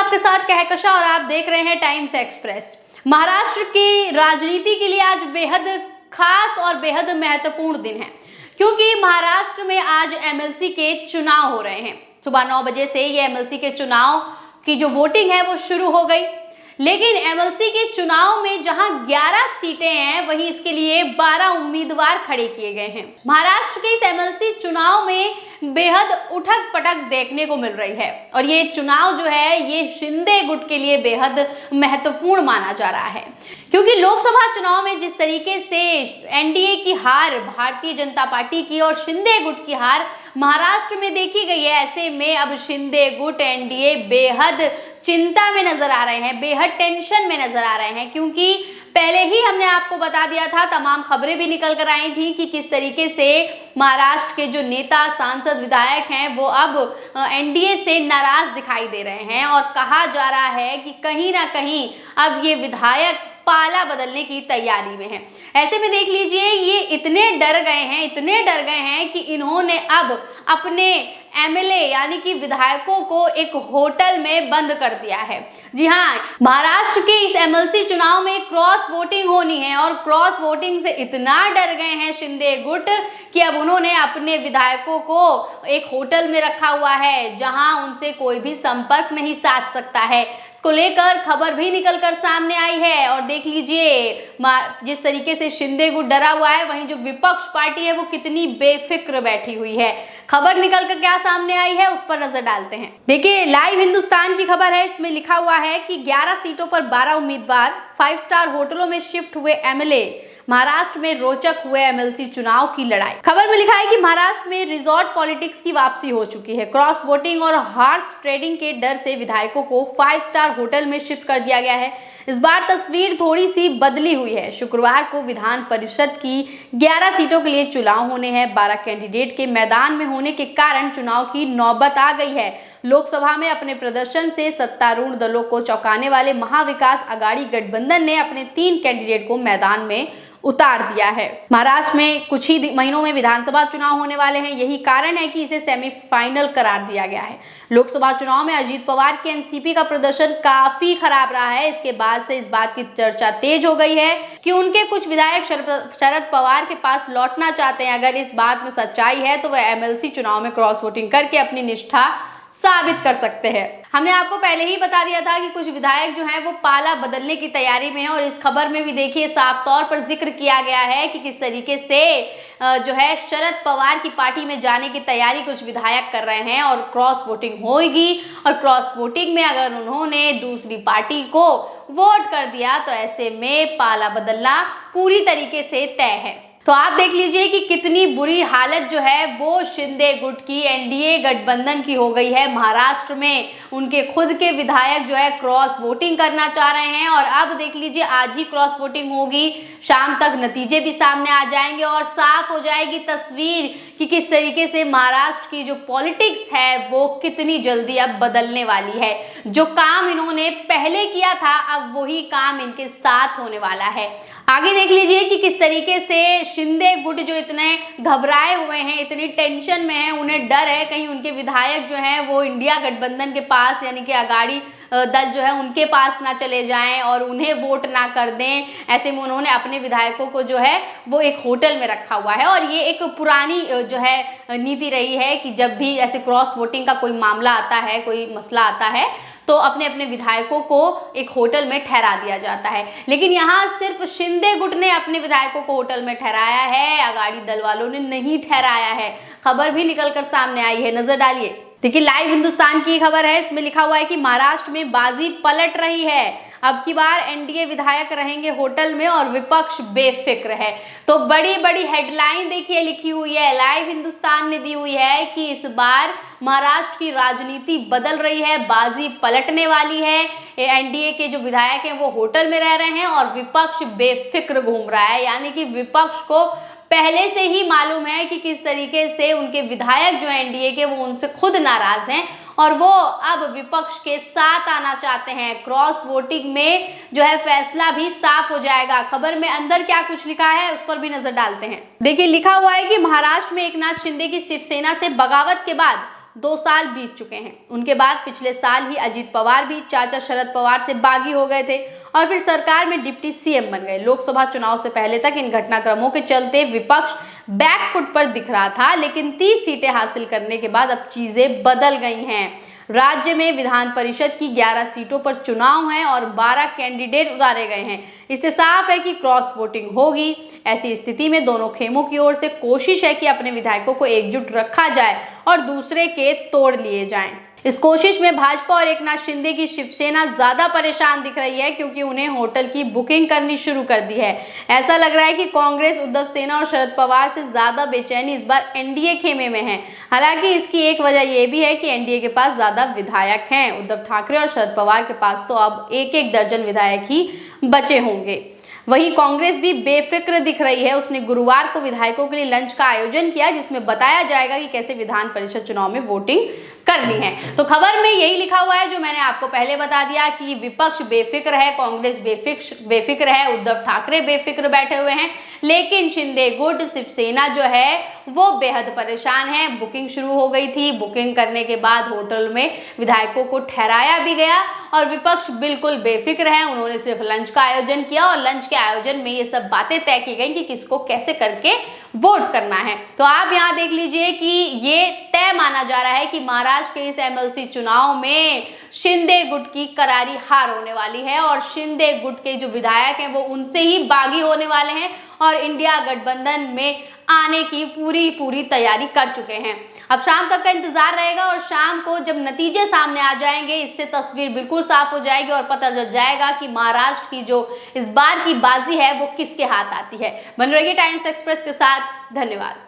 आपके साथ कहकशा और आप देख रहे हैं टाइम्स एक्सप्रेस। महाराष्ट्र की राजनीति के लिए आज बेहद खास और बेहद महत्वपूर्ण दिन है, क्योंकि महाराष्ट्र में आज एमएलसी के चुनाव हो रहे हैं। सुबह 9 बजे से ये एमएलसी के चुनाव की जो वोटिंग है वो शुरू हो गई, लेकिन एमएलसी के चुनाव में जहां 11 सीटें हैं, वहीं इसके लिए 12 उम्मीदवार खड़े किए गए हैं। महाराष्ट्र के इस एमएलसी चुनाव में बेहद उठक पटक देखने को मिल रही है और ये चुनाव जो है ये शिंदे गुट के लिए बेहद महत्वपूर्ण माना जा रहा है, क्योंकि लोकसभा चुनाव में जिस तरीके से एनडीए की हार भारतीय जनता पार्टी की और शिंदे गुट की हार महाराष्ट्र में देखी गई है, ऐसे में अब शिंदे गुट एनडीए बेहद चिंता में नजर आ रहे हैं, बेहद टेंशन में नजर आ रहे हैं, क्योंकि पहले ही हमने आपको बता दिया था, तमाम खबरें भी निकल कर आई थी कि किस तरीके से महाराष्ट्र के जो नेता सांसद विधायक हैं वो अब एनडीए से नाराज दिखाई दे रहे हैं और कहा जा रहा है कि कहीं ना कहीं अब ये विधायक पाला बदलने की तैयारी में है। ऐसे में देख लीजिए, ये इतने डर गए हैं कि इन्होंने अब अपने एमएलए यानी कि विधायकों को एक होटल में बंद कर दिया है। जी हाँ, महाराष्ट्र के इस एमएलसी चुनाव में क्रॉस वोटिंग होनी है और क्रॉस वोटिंग से इतना डर गए हैं शिंदे गुट कि अब उन्होंने अपने विधायकों को एक होटल में रखा हुआ है, जहां उनसे कोई भी संपर्क नहीं साध सकता है। इसको लेकर खबर भी निकल कर सामने आई है और देख लीजिए जिस तरीके से शिंदे गुट डरा हुआ है, वहीं जो विपक्ष पार्टी है वो कितनी बेफिक्र बैठी हुई है। खबर निकल कर क्या सामने आई है उस पर नजर डालते हैं। देखिए, लाइव हिंदुस्तान की खबर है, इसमें लिखा हुआ है कि 11 सीटों पर 12 उम्मीदवार, 5 स्टार होटलों में शिफ्ट हुए एमएलए, महाराष्ट्र में रोचक हुए एमएलसी चुनाव की लड़ाई। खबर में लिखा है कि महाराष्ट्र में रिजॉर्ट पॉलिटिक्स की वापसी हो चुकी है। क्रॉस वोटिंग और हॉर्स ट्रेडिंग के डर से विधायकों को 5 स्टार होटल में शिफ्ट कर दिया गया है। इस बार तस्वीर थोड़ी सी बदली हुई है। शुक्रवार को विधान परिषद की 11 सीटों के लिए चुनाव होने हैं। 12 कैंडिडेट के मैदान में होने के कारण चुनाव की नौबत आ गई है। लोकसभा में अपने प्रदर्शन से सत्तारूढ़ दलों को चौंकाने वाले महाविकास आघाड़ी गठबंधन ने अपने 3 कैंडिडेट को मैदान में उतार दिया है। महाराष्ट्र में कुछ ही महीनों में विधानसभा चुनाव होने वाले हैं, यही कारण है कि इसे सेमीफाइनल करार दिया गया है। लोकसभा चुनाव में अजीत पवार के एनसीपी का प्रदर्शन काफी खराब रहा है। इसके बाद से इस बात की चर्चा तेज हो गई है कि उनके कुछ विधायक शरद पवार के पास लौटना चाहते हैं। अगर इस बात में सच्चाई है तो वह एमएलसी चुनाव में क्रॉस वोटिंग करके अपनी निष्ठा साबित कर सकते हैं। हमने आपको पहले ही बता दिया था कि कुछ विधायक जो हैं वो पाला बदलने की तैयारी में हैं और इस खबर में भी देखिए साफ तौर पर जिक्र किया गया है कि किस तरीके से जो है शरद पवार की पार्टी में जाने की तैयारी कुछ विधायक कर रहे हैं और क्रॉस वोटिंग होगी और क्रॉस वोटिंग में अगर उन्होंने दूसरी पार्टी को वोट कर दिया तो ऐसे में पाला बदलना पूरी तरीके से तय है। तो आप देख लीजिए कि कितनी बुरी हालत जो है वो शिंदे गुट की एनडीए गठबंधन की हो गई है। महाराष्ट्र में उनके खुद के विधायक जो है क्रॉस वोटिंग करना चाह रहे हैं और अब देख लीजिए आज ही क्रॉस वोटिंग होगी, शाम तक नतीजे भी सामने आ जाएंगे और साफ हो जाएगी तस्वीर कि किस तरीके से महाराष्ट्र की जो पॉलिटिक्स है वो कितनी जल्दी अब बदलने वाली है। जो काम इन्होंने पहले किया था अब वही काम इनके साथ होने वाला है। आगे देख लीजिए कि किस तरीके से शिंदे गुट जो इतने घबराए हुए हैं, इतनी टेंशन में हैं, उन्हें डर है कहीं उनके विधायक जो हैं वो इंडिया गठबंधन के पास यानी कि आघाड़ी दल जो है उनके पास ना चले जाएं और उन्हें वोट ना कर दें। ऐसे में उन्होंने अपने विधायकों को जो है वो एक होटल में रखा हुआ है और ये एक पुरानी जो है नीति रही है कि जब भी ऐसे क्रॉस वोटिंग का कोई मामला आता है, कोई मसला आता है तो अपने अपने विधायकों को एक होटल में ठहरा दिया जाता है। लेकिन यहाँ सिर्फ शिंदे गुट ने अपने विधायकों को होटल में ठहराया है, आघाड़ी दल वालों ने नहीं ठहराया है। खबर भी निकलकर सामने आई है, नजर डालिए। देखिए, लाइव हिंदुस्तान की खबर है, इसमें लिखा हुआ है कि महाराष्ट्र में बाजी पलट रही है। अब की बार एनडीए विधायक रहेंगे होटल में और विपक्ष बेफिक्र है। तो बड़ी बड़ी हेडलाइन देखिए लिखी हुई है, लाइव हिंदुस्तान ने दी हुई है कि इस बार महाराष्ट्र की राजनीति बदल रही है, बाजी पलटने वाली है। एनडीए के जो विधायक हैं वो होटल में रह रहे हैं और विपक्ष बेफिक्र घूम रहा है, यानी कि विपक्ष को पहले से ही मालूम है कि किस तरीके से उनके विधायक जो एनडीए के वो उनसे खुद नाराज हैं और वो अब विपक्ष के साथ आना चाहते हैं। क्रॉस वोटिंग में जो है फैसला भी साफ हो जाएगा। खबर में अंदर क्या कुछ लिखा है उस पर भी नजर डालते हैं। देखिए, लिखा हुआ है कि महाराष्ट्र में एकनाथ शिंदे की शिवसेना से बगावत के बाद 2 साल बीत चुके हैं। उनके बाद पिछले साल ही अजीत पवार भी चाचा शरद पवार से बागी हो गए थे और फिर सरकार में डिप्टी सीएम बन गए। लोकसभा चुनाव से पहले तक इन घटनाक्रमों के चलते विपक्ष बैकफुट पर दिख रहा था, लेकिन 30 सीटें हासिल करने के बाद अब चीजें बदल गई हैं। राज्य में विधान परिषद की 11 सीटों पर चुनाव है और 12 कैंडिडेट उतारे गए हैं। इससे साफ है कि क्रॉस वोटिंग होगी। ऐसी स्थिति में दोनों खेमों की ओर से कोशिश है कि अपने विधायकों को एकजुट रखा जाए और दूसरे के तोड़ लिए जाएं। इस कोशिश में भाजपा और एकनाथ शिंदे की शिवसेना ज्यादा परेशान दिख रही है, क्योंकि उन्हें होटल की बुकिंग करनी शुरू कर दी है। ऐसा लग रहा है कि कांग्रेस, उद्धव सेना और शरद पवार से ज्यादा बेचैनी इस बार एनडीए खेमे में है। हालांकि इसकी एक वजह यह भी है कि एनडीए के पास ज्यादा विधायक हैं। उद्धव ठाकरे और शरद पवार के पास तो अब एक दर्जन विधायक ही बचे होंगे। वहीं कांग्रेस भी बेफिक्र दिख रही है। उसने गुरुवार को विधायकों के लिए लंच का आयोजन किया, जिसमें बताया जाएगा कि कैसे विधान परिषद चुनाव में वोटिंग करनी है। तो खबर में यही लिखा हुआ है जो मैंने आपको पहले बता दिया कि विपक्ष बेफिक्र है, कांग्रेस बेफिक्र है, उद्धव ठाकरे बेफिक्र बैठे हुए हैं, लेकिन शिंदे गुट, शिवसेना जो है वो बेहद परेशान है। बुकिंग शुरू हो गई थी, बुकिंग करने के बाद होटल में विधायकों को ठहराया भी गया और विपक्ष बिल्कुल बेफिक्र है। उन्होंने सिर्फ लंच का आयोजन किया और लंच के आयोजन में ये सब बातें तय की गई कि किसको कैसे करके वोट करना है। तो आप यहाँ देख लीजिए कि ये तय माना जा रहा है कि महाराष्ट्र के इस एमएलसी चुनाव में शिंदे गुट की करारी हार होने वाली है और शिंदे गुट के जो विधायक हैं वो उनसे ही बागी होने वाले हैं और इंडिया गठबंधन में आने की पूरी तैयारी कर चुके हैं। अब शाम तक का इंतजार रहेगा और शाम को जब नतीजे सामने आ जाएंगे, इससे तस्वीर बिल्कुल साफ हो जाएगी और पता चल जाएगा कि महाराष्ट्र की जो इस बार की बाजी है वो किसके हाथ आती है। बने रहिए टाइम्स एक्सप्रेस के साथ। धन्यवाद।